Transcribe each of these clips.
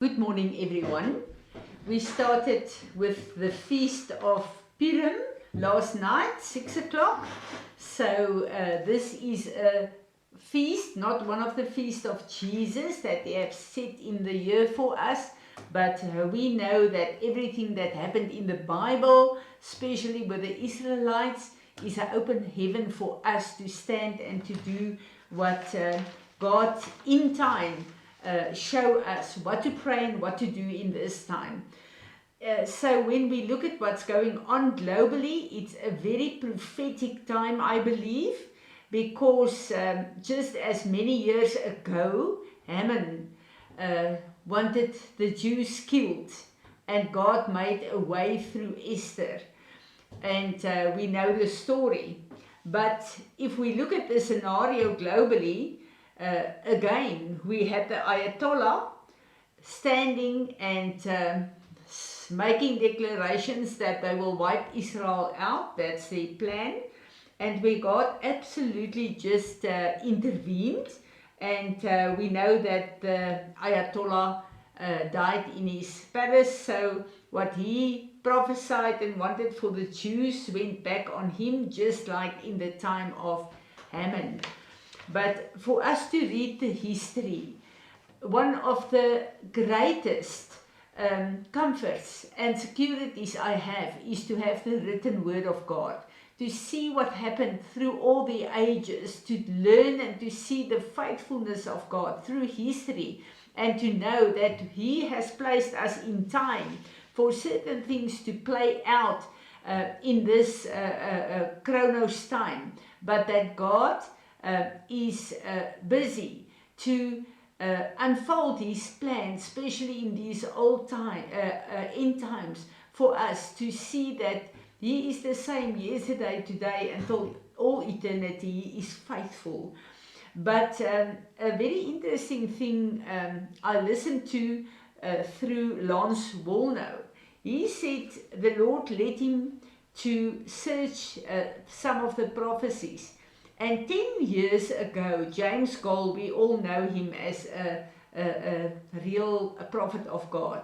Good morning, everyone. We started with the Feast of Purim last night, 6 o'clock. So this is a feast, not one of the feasts of Jesus that they have set in the year for us, but we know that everything that happened in the Bible, especially with the Israelites, is an open heaven for us to stand and to do what God in time show us what to pray and what to do in this time. So when we look at what's going on globally, it's a very prophetic time, I believe, because just as many years ago, Haman wanted the Jews killed, and God made a way through Esther, and we know the story. But if we look at the scenario globally, again, we had the Ayatollah standing and making declarations that they will wipe Israel out. That's their plan. And we got absolutely just intervened. And we know that the Ayatollah died in his palace. So what he prophesied and wanted for the Jews went back on him, just like in the time of Haman. But for us to read the history, one of the greatest comforts and securities I have is to have the written word of God, to see what happened through all the ages, to learn and to see the faithfulness of God through history, and to know that He has placed us in time for certain things to play out in this chronos time, but that God is busy to unfold His plan, especially in these end times, for us to see that He is the same yesterday, today, until all eternity. He is faithful. But a very interesting thing I listened to through Lance Wolno. He said the Lord led him to search some of the prophecies. And 10 years ago, James Goll, we all know him as a real prophet of God.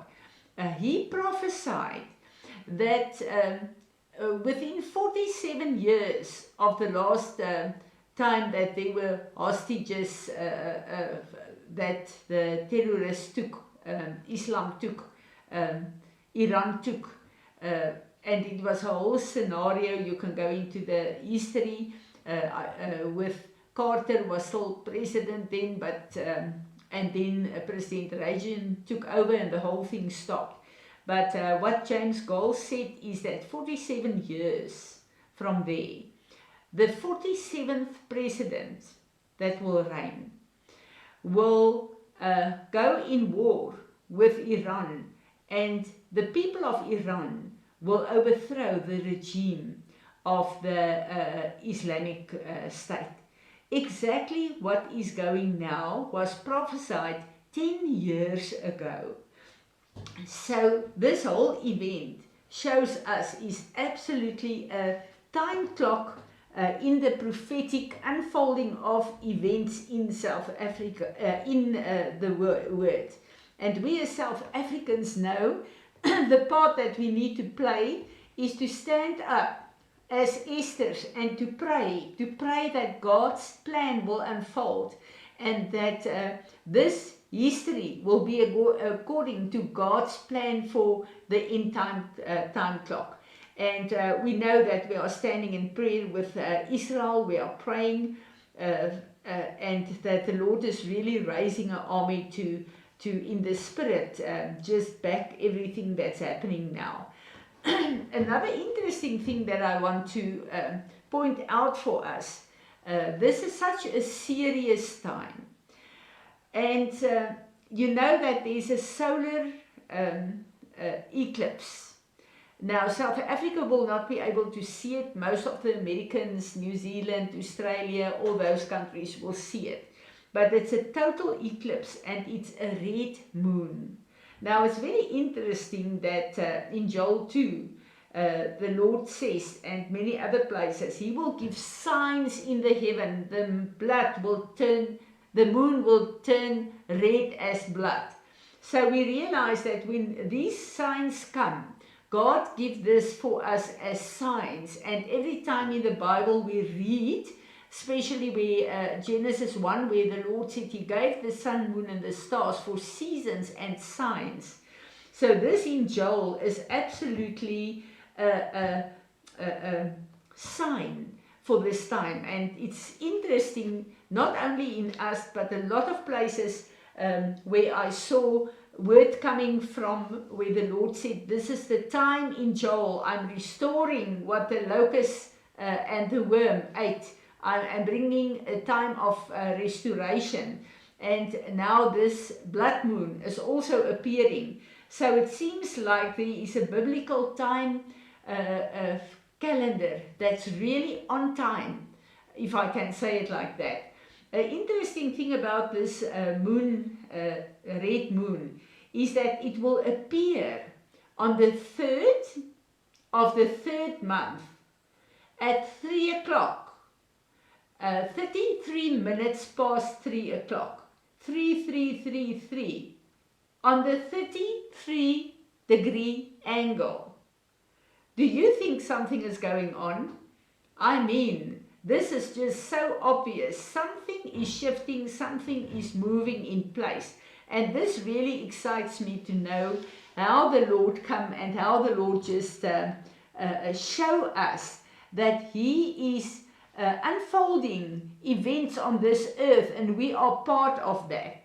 He prophesied that within 47 years of the last time that there were hostages that the terrorists took, Islam took, Iran took, and it was a whole scenario. You can go into the history. With Carter was still president then, but and then President Reagan took over and the whole thing stopped. But what James Goll said is that 47 years from there, the 47th president that will reign will go in war with Iran, and the people of Iran will overthrow the regime of the Islamic State. Exactly what is going now was prophesied 10 years ago. So this whole event shows us is absolutely a time clock in the prophetic unfolding of events in South Africa, in the word. And we as South Africans know the part that we need to play is to stand up as Esther's and to pray that God's plan will unfold, and that this history will be according to God's plan for the end time clock. And we know that we are standing in prayer with Israel. We are praying and that the Lord is really raising an army to in the spirit just back everything that's happening now. Another interesting thing that I want to point out for us, this is such a serious time. And you know that there's a solar eclipse. Now, South Africa will not be able to see it. Most of the Americans, New Zealand, Australia, all those countries will see it. But it's a total eclipse and it's a red moon. Now, it's very interesting that in Joel 2, the Lord says, and many other places, He will give signs in the heaven. The moon will turn red as blood. So we realize that when these signs come, God gives this for us as signs. And every time in the Bible we read, especially where Genesis 1, where the Lord said He gave the sun, moon and the stars for seasons and signs. So this in Joel is absolutely a sign for this time. And it's interesting, not only in us, but a lot of places where I saw word coming from where the Lord said, this is the time in Joel, I'm restoring what the locust and the worm ate. I'm bringing a time of restoration. And now this blood moon is also appearing. So it seems like there is a biblical time calendar that's really on time, if I can say it like that. An interesting thing about this moon, red moon, is that it will appear on the 3rd of the 3rd month at 3 o'clock, 33 minutes past 3 o'clock, 3333, on the 33-degree angle. Do you think something is going on? I mean, this is just so obvious. Something is shifting, something is moving in place. And this really excites me to know how the Lord come and how the Lord just show us that He is unfolding events on this earth, and we are part of that.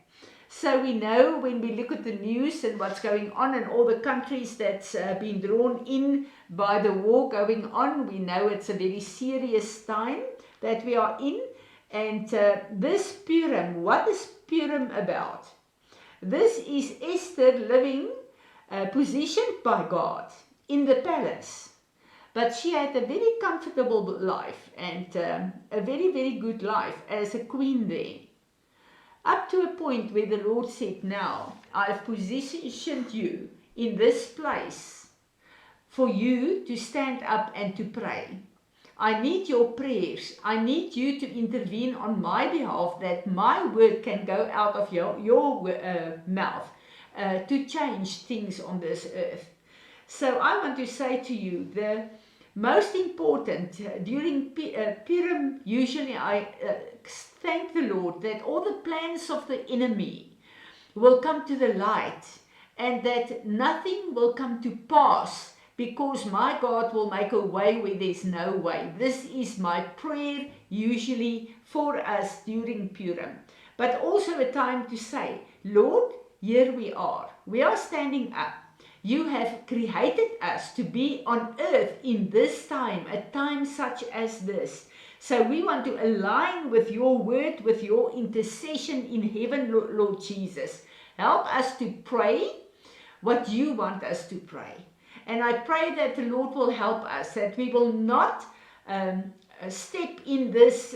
So we know when we look at the news and what's going on in all the countries that's been drawn in by the war going on, we know it's a very serious time that we are in. And this Purim, what is Purim about? This is Esther living positioned by God in the palace. But she had a very comfortable life and a very, very good life as a queen there. Up to a point where the Lord said, now, I have positioned you in this place for you to stand up and to pray. I need your prayers. I need you to intervene on my behalf, that my word can go out of your mouth to change things on this earth. So I want to say to you, the most important during Purim, usually I thank the Lord that all the plans of the enemy will come to the light, and that nothing will come to pass, because my God will make a way where there's no way. This is my prayer usually for us during Purim. But also a time to say, Lord, here we are. We are standing up. You have created us to be on earth in this time, a time such as this. So we want to align with your word, with your intercession in heaven, Lord Jesus. Help us to pray what you want us to pray. And I pray that the Lord will help us, that we will not step in this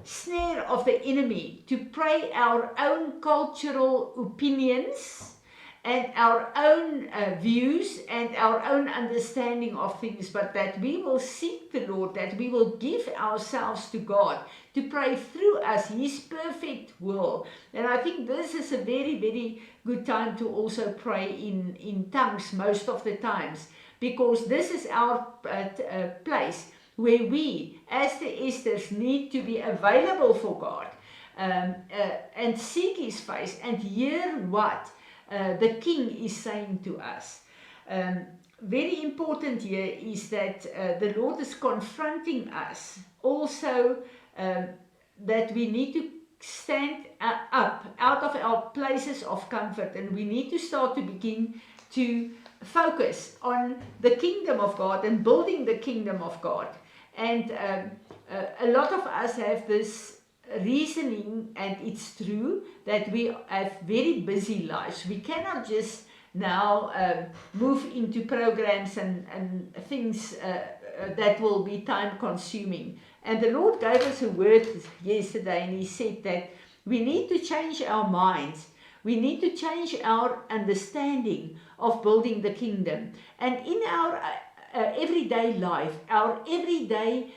snare of the enemy to pray our own cultural opinions and our own views and our own understanding of things, but that we will seek the Lord, that we will give ourselves to God to pray through us His perfect will. And I think this is a very, very good time to also pray in tongues most of the times, because this is our place where we, as the Esthers, need to be available for God and seek His face and hear what the King is saying to us. Very important here is that the Lord is confronting us also that we need to stand up out of our places of comfort, and we need to start to begin to focus on the kingdom of God and building the kingdom of God. And a lot of us have this reasoning, and it's true, that we have very busy lives. We cannot just now move into programs and things that will be time consuming. And the Lord gave us a word yesterday, and He said that we need to change our minds. We need to change our understanding of building the kingdom. And in our everyday life, our everyday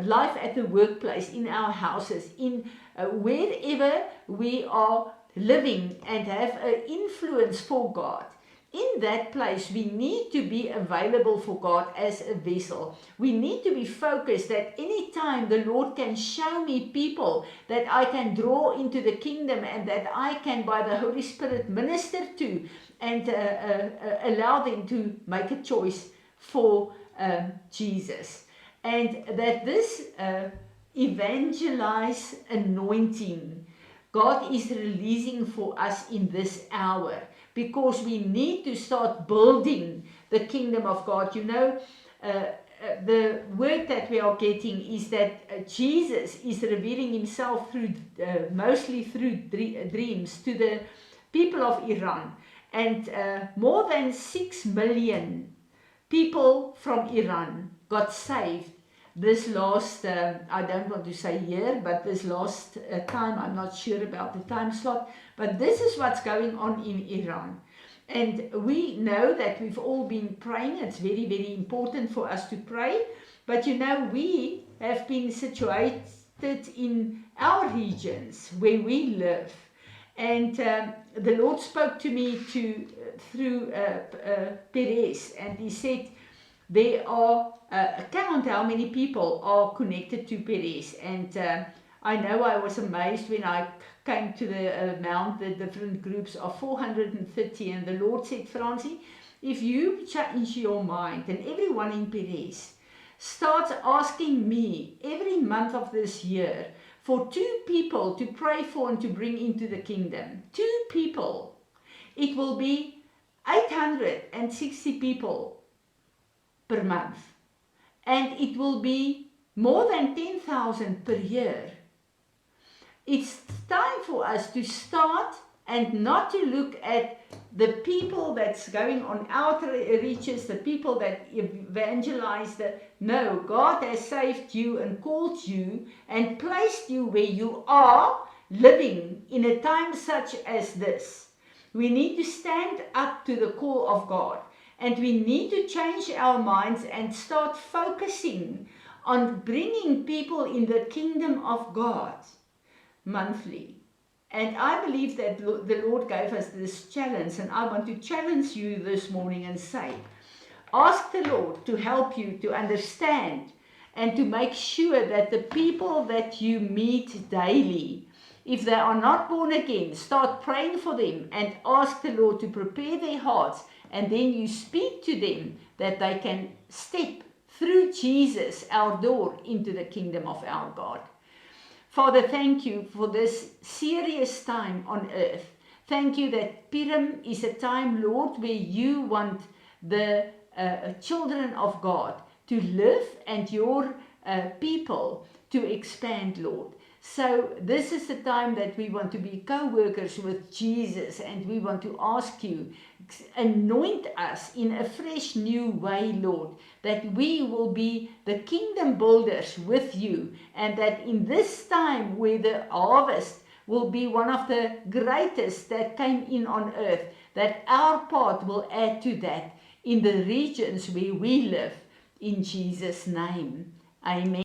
life at the workplace, in our houses, in wherever we are living and have an influence for God, in that place we need to be available for God as a vessel. We need to be focused that any time the Lord can show me people that I can draw into the kingdom and that I can by the Holy Spirit minister to and allow them to make a choice for Jesus. And that this evangelize anointing God is releasing for us in this hour, because we need to start building the kingdom of God. You know, the word that we are getting is that Jesus is revealing himself through mostly through dreams to the people of Iran, and more than 6 million people from Iran got saved this last, I don't want to say year, but this last time, I'm not sure about the time slot, but this is what's going on in Iran. And we know that we've all been praying. It's very, very important for us to pray. But you know, we have been situated in our regions where we live. And the Lord spoke to me through Perez, and he said, there are, count how many people are connected to Perez. And I know I was amazed when I came to the amount, the different groups of 430. And the Lord said, Francie, if you change your mind and everyone in Perez starts asking me every month of this year for 2 people to pray for and to bring into the kingdom, 2 people, it will be 860 people per month, and it will be more than 10,000 per year. It's time for us to start and not to look at the people that's going on outreaches, the people that evangelize. No, God has saved you and called you and placed you where you are living in a time such as this. We need to stand up to the call of God. And we need to change our minds and start focusing on bringing people in the kingdom of God monthly. And I believe that the Lord gave us this challenge, and I want to challenge you this morning and say, ask the Lord to help you to understand and to make sure that the people that you meet daily, if they are not born again, start praying for them and ask the Lord to prepare their hearts. And then you speak to them that they can step through Jesus, our door, into the kingdom of our God. Father, thank you for this serious time on earth. Thank you that Purim is a time, Lord, where you want the children of God to live and your people to expand, Lord. So this is the time that we want to be co-workers with Jesus, and we want to ask you, anoint us in a fresh new way, Lord, that we will be the kingdom builders with you, and that in this time where the harvest will be one of the greatest that came in on earth, that our part will add to that in the regions where we live, in Jesus' name. Amen.